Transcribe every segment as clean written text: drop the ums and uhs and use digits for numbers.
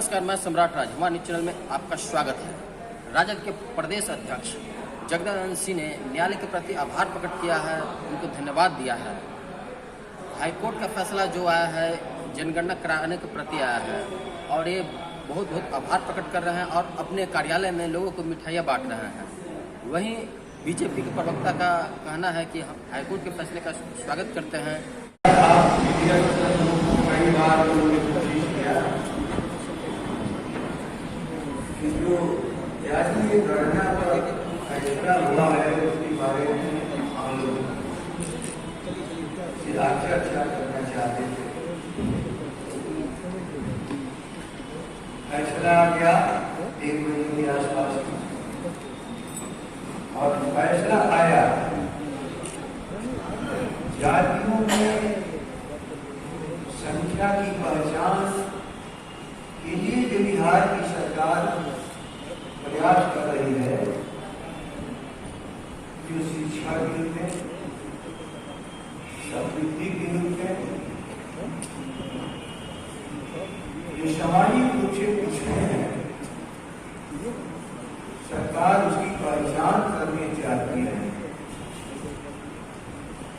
नमस्कार, मैं सम्राट राज, हमारे चैनल में आपका स्वागत है। राजद के प्रदेश अध्यक्ष जगदानंद सिंह ने न्यायालय के प्रति आभार प्रकट किया है, उनको धन्यवाद दिया है। हाईकोर्ट का फैसला जो आया है जनगणना कराने के प्रति आया है और ये बहुत बहुत आभार प्रकट कर रहे हैं और अपने कार्यालय में लोगों को मिठाइयाँ बांट रहे हैं। वहीं बीजेपी के प्रवक्ता का कहना है कि हम हाईकोर्ट के फैसले का स्वागत करते हैं। जो जातीय गणना पर फैसला हुआ है उसके बारे में हम लोग चर्चा करना चाहते थे। फैसला आ गया 1 बजे के आसपास और फैसला आया जातियों में संख्या की पहचान के लिए जो बिहार की सरकार प्रयास कर रही है, जो शिक्षा के रूप में, समृद्धि के रूप में, जो सामाजिक रूप से पिछड़े हैं, सरकार उसकी पहचान करने चाहती है।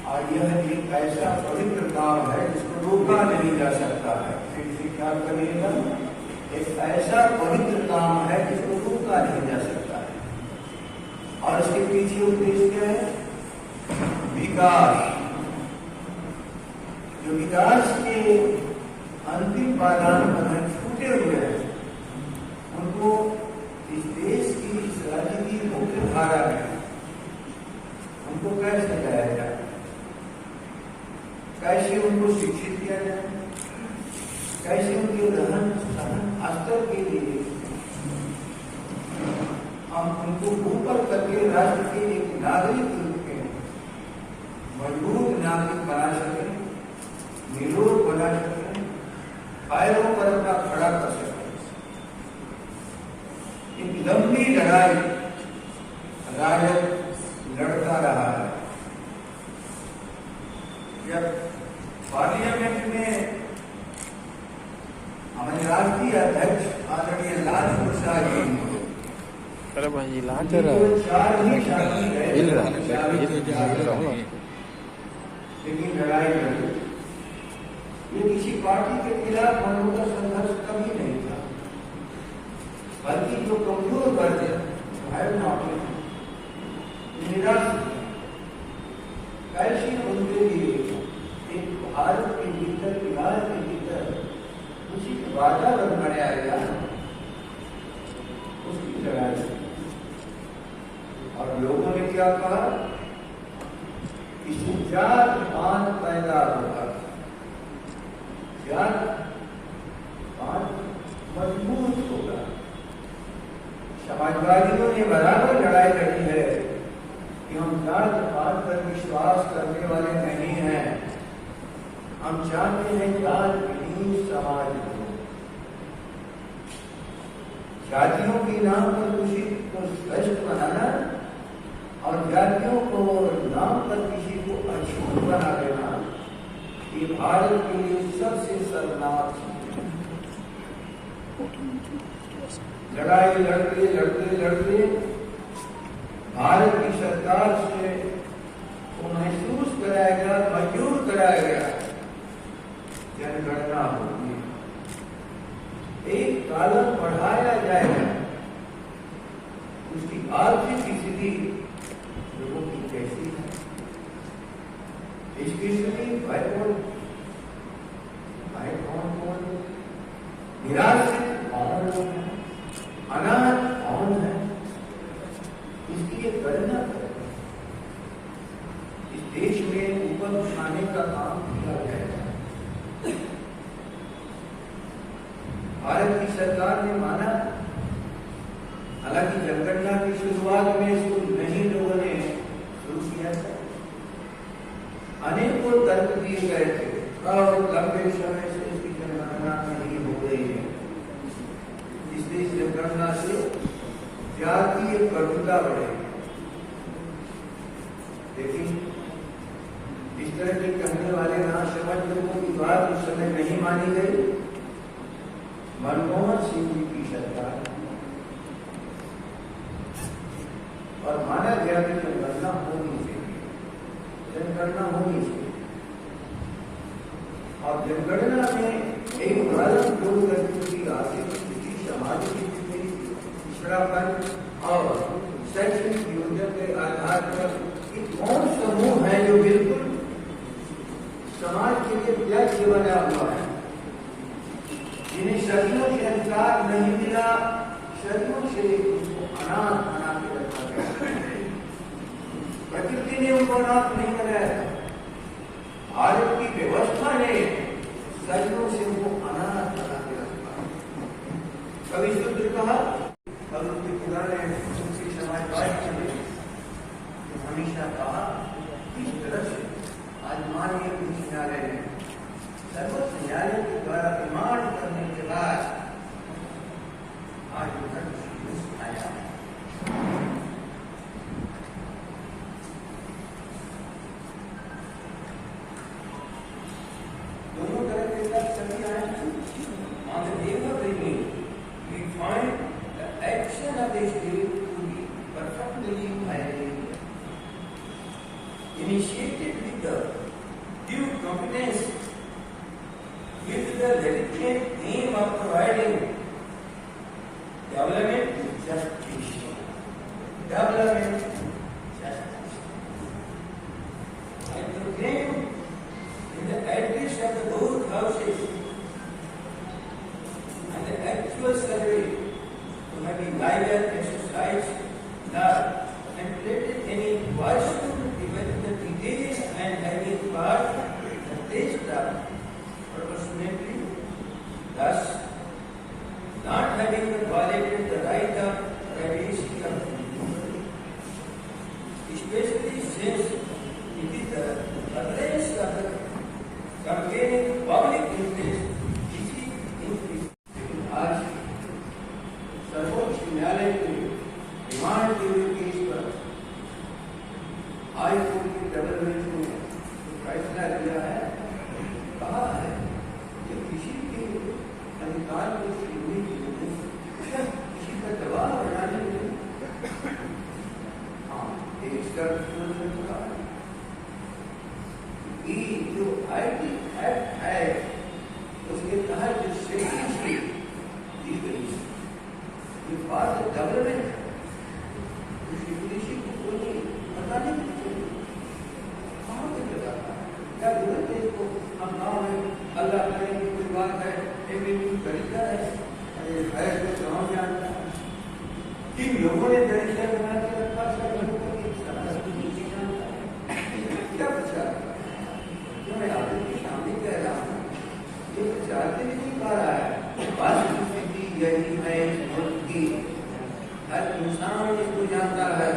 और यह एक ऐसा पवित्र काम है जिसको रोका नहीं जा सकता है। फिर से क्या करेगा? एक ऐसा पवित्र काम है जिसको रोका नहीं जा सकता है। और इसके पीछे उद्देश्य क्या है? विकास। जो विकास के अंतिम पायदान पर छूटे हुए हैं, उनको इस देश की, इस राज्य की मुख्य धारा में उनको कैसे लाया जाए, कैसे उनको शिक्षित किया जाए, कैसे उनके रहन सहन स्तर के लिए हम उनको ऊपर करके राष्ट्र के एक नागरिक रूप के मजबूत नागरिक बना सकें, निरोग बना सकें, पैरों पर अपना खड़ा कर सकें। एक लंबी लड़ाई राजद लड़ता रहा है। जब पार्लियामेंट में हमारे राष्ट्रीय अध्यक्ष आदरणीय लालू प्रसाद जी लेकिन लड़ाई लड़ी, ये किसी पार्टी के खिलाफ हम लोग का संघर्ष कभी नहीं था, बल्कि जो कमजोर वर्ग है निराश कैसे उनके लिए एक भारत के भीतर, बिहार के भीतर उसी वातावरण बनाया गया, उसकी लड़ाई। और लोगों ने क्या कहा? इसी जात पात पैदा होगा, जात पात मजबूत होगा। समाजवादियों ने बराबर लड़ाई लड़ी है कि हम जात पात पर विश्वास करने वाले नहीं हैं, हम चाहते हैं जात विहीन समाज हो। जातियों के नाम पर किसी को श्रेष्ठ बनाना और जातियों को नाम पर किसी को अछूत बना देना, ये भारत के लिए सबसे शर्मनाक चीज है। लड़ाई लड़ते लड़ते लड़ते भारत की सरकार से वो महसूस कराया गया, मजबूर कराया गया, जनगणना होगी, एक कालम बढ़ाया जाएगा। उसकी आर्थिक स्थिति लोगों की कैसी है, इसकी स्थिति भाई कौन निराश्रित कौन लोग हैं, अनाथ कौन है, इसकी एक गणना करें। इस देश में ऊपर उठाने का काम किया जाएगा। भारत की सरकार ने माना, हालांकि जनगणना की शुरुआत में इसको नहीं लोगों ने शुरू किया था, अनेकों तर्क दिए गए थे और लंबे समय से इसकी जनगणना नहीं हो रही है, इसलिए इस जनगणना से जातीय कटुता बढ़ेगी। लेकिन इस तरह के कहने वाले ना समझ लोगों की बात उस समय नहीं मानी गई। मनमोहन सिंह जी की सरकार और माना गया कि जनगणना होनी चाहिए, जनगणना होनी चाहिए। और जनगणना में एक प्रारंभ जो गतिविधि आर्थिक स्थिति, सामाजिक स्थिति, पिछड़ापन और शैक्षणिक योजना के आधार पर कौन समूह है जो बिल्कुल समाज के लिए त्याज्य बना हुआ है, जिन्हें सदियों से अधिकार नहीं मिला, सदियों से उनको अनाथ बना के रखा गया। प्रकृति ने उनको अनाथ नहीं बनाया था, भारत की व्यवस्था ने सदियों से उनको अनाथ बना के रखा। कभी सूत्र कहा, कभी उनके पुराने उनकी समाजवाद ने हमेशा कहा, इस तरह से आज माननीय उच्च न्यायालय ने सर्वोच्च न्यायालय के द्वारा प्रमाण करने के बाद आज उनका आया। दोनों तरह के साथ सभी आए। On the day of reading, we find the action of the state to be perfectly violated, initiated with the due competence, with the legitimate aim of providing development justice. Development justice. I proclaim in the address of the both houses and the actual survey to have been guided, exercised, not completed any partial even the details and having part the taste of proportionately, thus not having violated the right of privacy of individual, especially since it is the utterance of the compelling public interest which is increased. आज सर्वोच्च न्यायालय के remand के हुए case पर high court के double bench ने फैसला दिया है, कहा है कि किसी के अधिकार को छीनने के लिए, किसी का दबाव बनाने के लिए, हाँ एक शर्त कि जो IT एक्ट है उसके तहत जो सेक्रेटरी दी गई ये बात गवर्नमेंट उसकी विदेशी को कोई पता नहीं कहाँ से लगाता है, क्या जरूरत है इसको। हम गाँव में अल्लाह करे की कोई बात है, एक तरीका है, अरे है तो गाँव जानता है, किन लोगों ने तरीका बना के रखा सब लोगों को क्या प्रचार, जो मैं आपके सामने कह रहा हूँ ये प्रचार के लिए नहीं पा रहा है। वास्तविक यही है मुल्क की, हर इंसान इसको जानता है।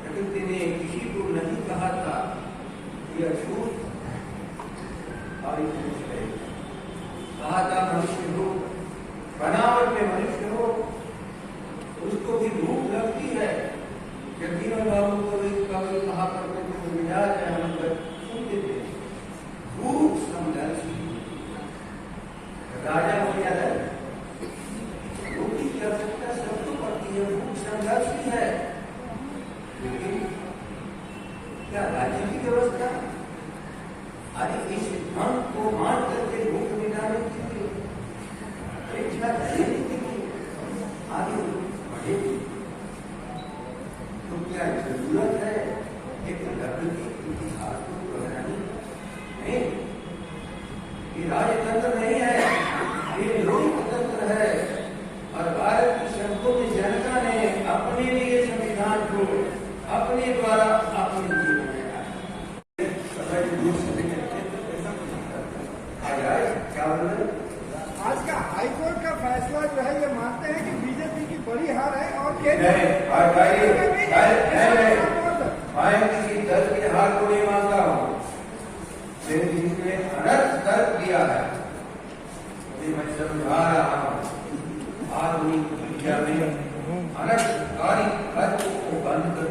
प्रकृति ने किसी को नहीं कहा था यह झूठ और कहा था मनुष्य हो, बनावट में मनुष्य हो, उसको भी भूख लगती है। यकीनन बाबू को एक कवि कहा करते थे, मिजाज है हम पर सुनते थे, भूख समझी राजा हो गया है, रोटी की आवश्यकता सबको पड़ती है, भूख संघर्षी है, लेकिन क्या राज्य की व्यवस्था अरे इस सिद्धांत को मान करके भूख मिटाने के लिए परीक्षा देने के लिए आगे बढ़ेगी तो क्या जरूरत है एक लग्न के इतिहास को दोहराने? नहीं, ये राजतंत्र नहीं है, ये लोकतंत्र है। और भारत की संघों की जनता ने अपने लिए संविधान को अपने द्वारा अपने लिए बनाया। क्या बोल आज का हाईकोर्ट का फैसला जो है ये मानते हैं कि बीजेपी की बड़ी हार है और मैं किसी दल के हार को नहीं मानता हूँ, लेकिन जिसने अनर्थ तर्क दिया है मैं समझा रहा हूँ, आधुनिक दुनिया में अनर्थकारी तर्क को बंद कर,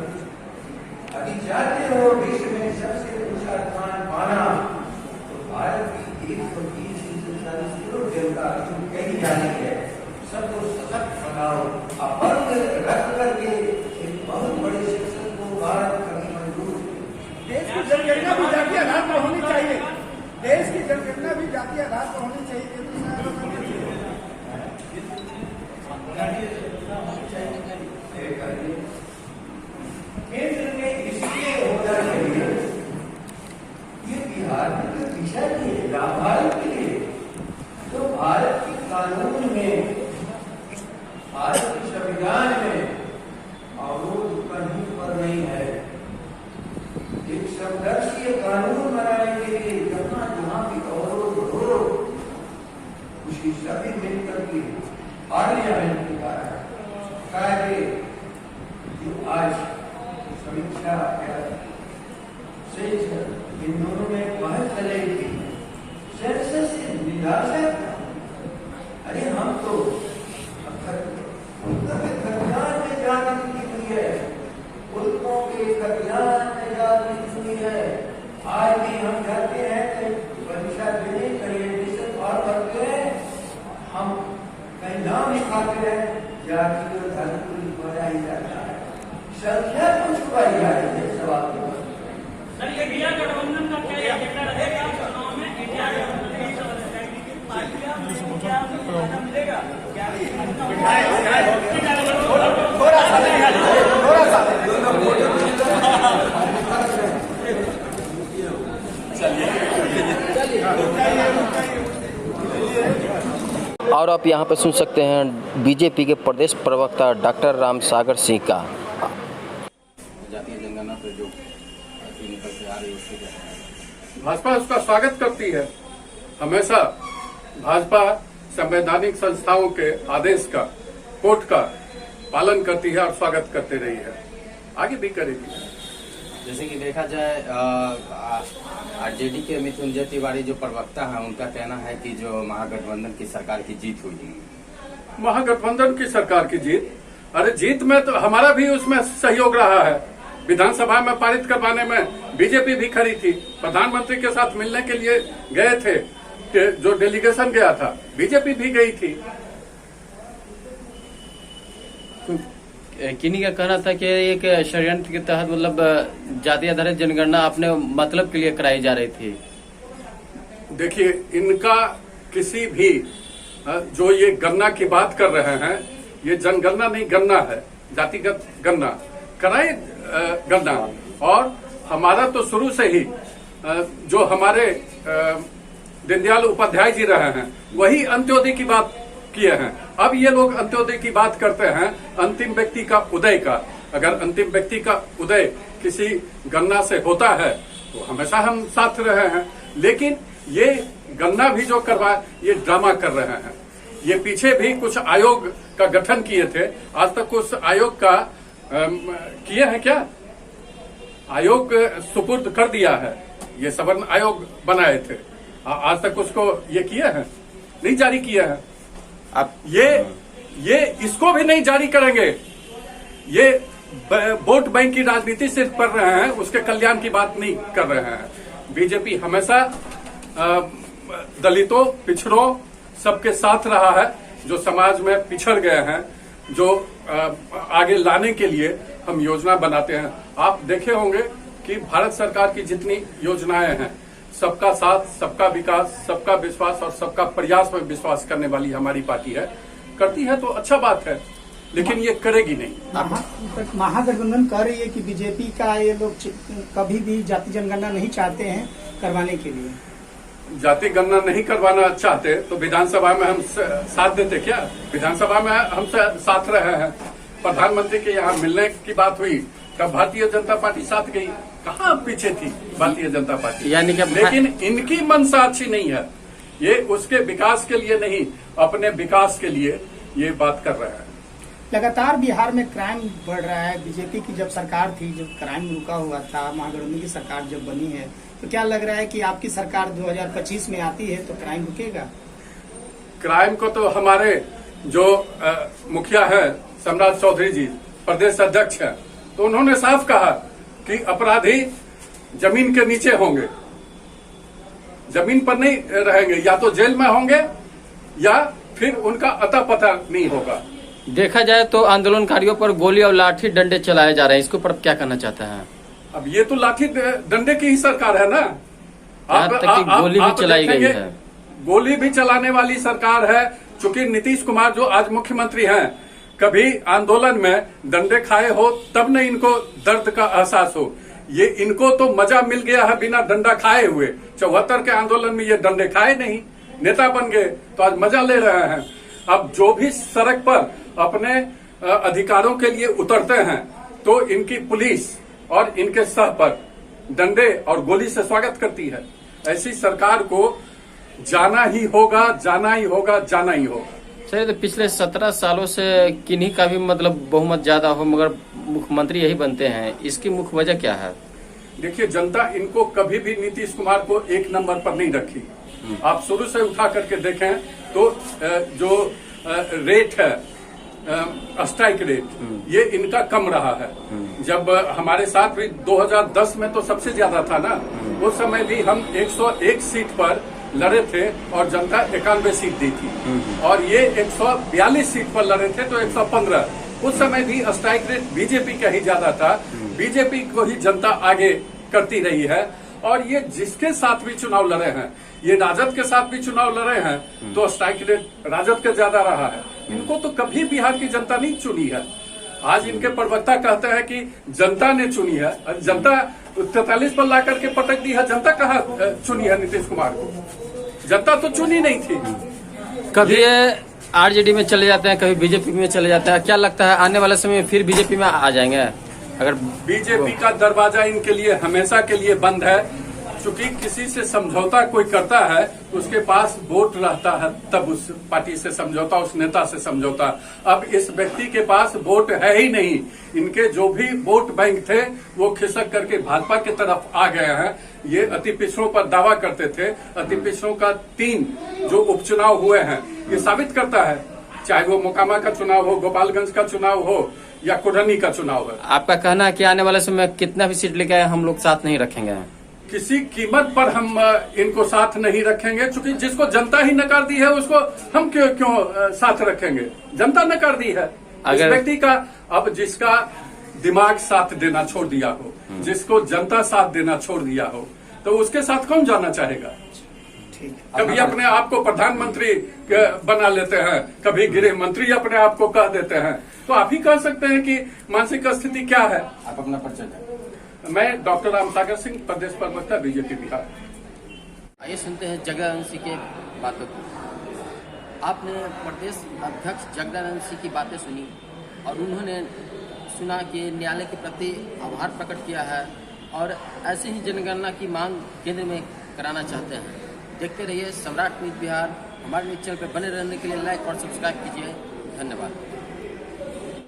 यदि चाहते हो विश्व में सबसे ऊंचा स्थान पाना तो भारत की 130 करोड़ जनता नहीं जानी है, सबको सशक्त बनाओ। अपंग रख करके एक बहुत बड़े शिक्षक को भारत कभी मंजूर। देश की जनगणना भी जाति आधार पर होनी चाहिए। देश की जनगणना भी जाति आधार पर होनी चाहिए। केंद्र में इसलिए होना चाहिए, ये बिहार की दिशा के लिए, भारत के लिए, तो भारत के कानून में, भारत के संविधान में अवरोध कहीं पर नहीं है। एक संघर्षीय कानून बनाने के लिए जहाँ जहाँ भी अवरोध हो, उसकी सभी मिलकर के पार्लियामेंट के कायदे जो आज समीक्षा इन दोनों में बहस चल रही थी, सेंसस से निराशा। अरे हम तो खतियान में जागृति हुई है, मुल्कों के खतियान में जागृति हुई है। आज भी हम जाते हैं कहीं परीक्षा देने, कहीं एडमिशन फॉर्म भरते हैं, हम कहीं नाम लिखाते हैं, जाति और धर्म को लिखवाया ही जाता है। संख्या को छुपाई जा रही है। सवाल सर, ये इंडिया गठबंधन का क्या एजेंडा रहेगा चुनाव में? इंडिया गठबंधन मिलेगा और आप यहाँ पर सुन सकते हैं बीजेपी के प्रदेश प्रवक्ता डॉक्टर रामसागर सिंह का। जातीय जनगणना पर जो निकल के आ रही है, भाजपा उसका स्वागत करती है। हमेशा भाजपा संवैधानिक संस्थाओं के आदेश का, कोर्ट का पालन करती है और स्वागत करते रही है, आगे भी करेगी। जैसे कि देखा जाए आरजेडी के मिथुन तिवारी जो प्रवक्ता हैं, उनका कहना है कि जो महागठबंधन की सरकार की जीत हुई। महागठबंधन की सरकार की जीत, अरे जीत में तो हमारा भी उसमें सहयोग रहा है। विधानसभा में पारित करवाने में बीजेपी भी खड़ी थी। प्रधानमंत्री के साथ मिलने के लिए गए थे, जो डेलीगेशन गया था, बीजेपी भी गई थी। किन्हीं का कहना था कि एक षड्यंत्र के तहत मतलब जाति आधारित जनगणना अपने मतलब के लिए कराई जा रही थी। देखिए, इनका किसी भी जो ये गणना की बात कर रहे हैं, ये जनगणना नहीं, गणना है, जातिगत गणना कराए गणना। और हमारा तो शुरू से ही जो हमारे दीनदयाल उपाध्याय जी रहे हैं, वही अंत्योदय की बात किए हैं। अब ये लोग अंत्योदय की बात करते हैं, अंतिम व्यक्ति का उदय का। अगर अंतिम व्यक्ति का उदय किसी गणना से होता है तो हमेशा हम साथ रहे हैं, लेकिन ये गणना भी जो करवा, ये ड्रामा कर रहे हैं। ये पीछे भी कुछ आयोग का गठन किए थे, आज तक उस आयोग का किए हैं क्या? आयोग सुपुर्द कर दिया है, ये सवर्ण आयोग बनाए थे, आज तक उसको ये किए हैं, नहीं जारी किए हैं। अब ये इसको भी नहीं जारी करेंगे। ये वोट बैंक की राजनीति सिर्फ कर रहे हैं, उसके कल्याण की बात नहीं कर रहे हैं। बीजेपी हमेशा दलितों, पिछड़ों सबके साथ रहा है। जो समाज में पिछड़ गए हैं, जो आगे लाने के लिए हम योजना बनाते हैं। आप देखे होंगे कि भारत सरकार की जितनी योजनाएं हैं, सबका साथ, सबका विकास, सबका विश्वास और सबका प्रयास में विश्वास करने वाली हमारी पार्टी है। करती है तो अच्छा बात है, लेकिन ये करेगी नहीं। महागठबंधन कह रही है कि बीजेपी का ये लोग कभी भी जाति जनगणना नहीं चाहते हैं करवाने के लिए। जाति गणना नहीं करवाना चाहते तो विधानसभा में हम साथ देते क्या? विधानसभा में हम साथ रहे हैं। प्रधानमंत्री के यहाँ मिलने की बात हुई तब भारतीय जनता पार्टी साथ गई, कहाँ पीछे थी भारतीय जनता पार्टी? यानी कि लेकिन इनकी मंशा अच्छी नहीं है। ये उसके विकास के लिए नहीं, अपने विकास के लिए ये बात कर रहे हैं। लगातार बिहार में क्राइम बढ़ रहा है। बीजेपी की जब सरकार थी, जब क्राइम रुका हुआ था, महागठबंधन की सरकार जब बनी है, तो क्या लग रहा है कि आपकी सरकार 2025 में आती है तो क्राइम रुकेगा? क्राइम को तो हमारे जो मुखिया है सम्राट चौधरी जी, प्रदेश अध्यक्ष है, तो उन्होंने साफ कहा कि अपराधी जमीन के नीचे होंगे, जमीन पर नहीं रहेंगे, या तो जेल में होंगे या फिर उनका अता पता नहीं होगा। देखा जाए तो आंदोलनकारियों पर गोली और लाठी डंडे चलाए जा रहे हैं, इसके ऊपर क्या कहना चाहते हैं? अब ये तो लाठी डंडे की ही सरकार है ना। यहाँ तक कि गोली भी चलाई गई है। गोली भी चलाने वाली सरकार है, चूंकि नीतीश कुमार जो आज मुख्यमंत्री हैं, कभी आंदोलन में डंडे खाए हो तब न इनको दर्द का एहसास हो। ये इनको तो मजा मिल गया है बिना डंडा खाए हुए। 74 के आंदोलन में ये डंडे खाए नहीं, नेता बन गए तो आज मजा ले रहे हैं। अब जो भी सड़क पर अपने अधिकारों के लिए उतरते हैं तो इनकी पुलिस और इनके सह पर डंडे और गोली से स्वागत करती है। ऐसी सरकार को जाना ही होगा, जाना ही होगा, जाना ही होगा। सर, तो पिछले 17 सालों से किन्हीं का भी मतलब बहुमत ज्यादा हो मगर मुख्यमंत्री यही बनते हैं, इसकी मुख्य वजह क्या है? देखिए, जनता इनको कभी भी नीतीश कुमार को एक नंबर पर नहीं रखी। आप शुरू से उठा करके देखें तो जो रेट है, स्ट्राइक रेट, ये इनका कम रहा है। जब हमारे साथ भी 2010 में तो सबसे ज्यादा था ना, उस समय भी हम 101 सीट पर लड़े थे और जनता 91 सीट दी थी, और ये 142 सीट पर लड़े थे तो 115। उस समय भी स्ट्राइक रेट बीजेपी का ही ज्यादा था। बीजेपी को ही जनता आगे करती रही है। और ये जिसके साथ भी चुनाव लड़े हैं, ये राजद के साथ भी चुनाव लड़े हैं तो स्ट्राइक रेट राजद का ज्यादा रहा है। इनको तो कभी बिहार की जनता नहीं चुनी है। आज इनके प्रवक्ता कहते हैं कि जनता ने चुनी है। जनता 43 पर ला करके पटक दी है। जनता कहाँ चुनी है नीतीश कुमार को? जनता तो चुनी नहीं थी। कभी ये आरजेडी में चले जाते हैं, कभी बीजेपी में चले जाते हैं। क्या लगता है आने वाले समय में फिर बीजेपी में आ जाएंगे? अगर बीजेपी का दरवाजा इनके लिए हमेशा के लिए बंद है, चूंकि किसी से समझौता कोई करता है तो उसके पास वोट रहता है, तब उस पार्टी से समझौता, उस नेता से समझौता। अब इस व्यक्ति के पास वोट है ही नहीं। इनके जो भी वोट बैंक थे वो खिसक करके भाजपा की तरफ आ गए हैं। ये अति पिछड़ों पर दावा करते थे। अति पिछड़ों का 3 जो उपचुनाव हुए हैं ये साबित करता है, चाहे वो मोकामा का चुनाव हो, गोपालगंज का चुनाव हो या कुढ़नी का चुनाव है। आपका कहना है कि आने वाले समय में कितना भी सीट लेके आए हम लोग साथ नहीं रखेंगे? किसी कीमत पर हम इनको साथ नहीं रखेंगे, क्योंकि जिसको जनता ही नकार दी है उसको हम क्यों साथ रखेंगे? जनता नकार दी है इस व्यक्ति का। अब जिसका दिमाग साथ देना छोड़ दिया हो, जिसको जनता साथ देना छोड़ दिया हो, तो उसके साथ कौन जाना चाहेगा? कभी अपने आप को प्रधानमंत्री बना लेते हैं, कभी गृह मंत्री अपने आप को कह देते हैं। तो आप ही कह सकते हैं कि मानसिक स्थिति क्या है। आप अपना परिचय दें। मैं डॉक्टर रामसागर सिंह, प्रदेश प्रवक्ता बीजेपी बिहार। आइए सुनते हैं जगदानंद सिंह की बातों को। आपने प्रदेश अध्यक्ष जगदानंद सिंह की बातें सुनी और उन्होंने सुना कि न्यायालय के प्रति आभार प्रकट किया है और ऐसे ही जनगणना की मांग केंद्र में कराना चाहते हैं। देखते रहिए सम्राट न्यूज बिहार। हमारे न्यूज चैनल पर बने रहने के लिए लाइक और सब्सक्राइब कीजिए। धन्यवाद।